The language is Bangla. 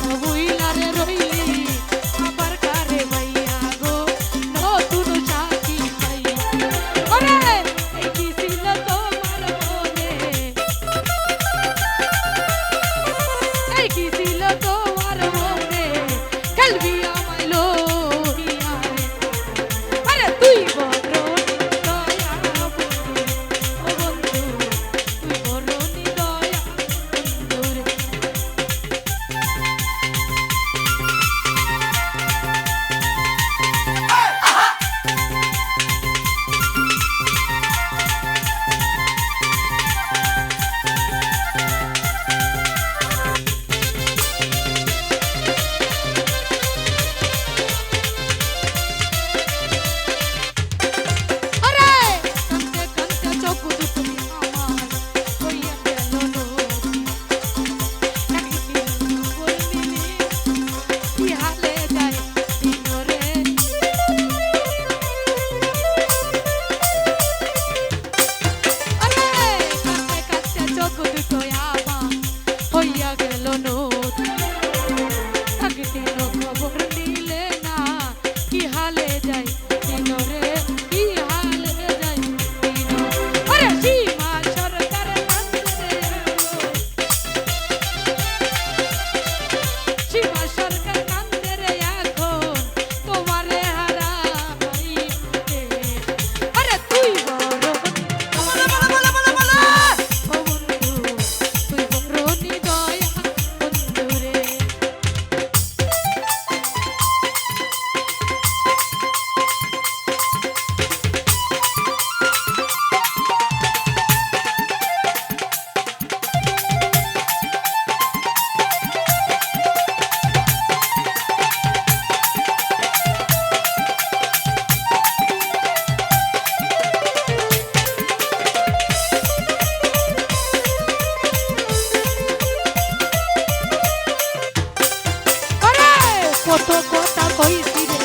বুইলারে রইলি আবার কারে ভাইয়া গো নতুন সাথী ভাইয়া ওরে এই কি ছিল তোমার মনে এই কি ছিল তোমার মনে খেলবি আমায় লইয়া রে আরে তুই বড় দয়া বন্ধু ও বন্ধু তুই বড় দয়া বন্ধু রে আরে কান্তে কান্তে চোখ দুটো আমার হইয়া গেল নদী একদিন বললি কি হালে যায় দিনরে আরে কান্তে কান্তে চোখ দুটো আমার হইয়া গেল নদী একদিন খবর নিলে না কি হালে যায় দিনরে কি হালে যায় দিন আরে সীমা সরকার কান্দে সীমা সরকার কান্দে রে এখন তোমারে হারাইতে আরে তুই বড় ও বন্ধু তুই বড় দয়া বন্ধু রে আরে কত কথা কইছি রে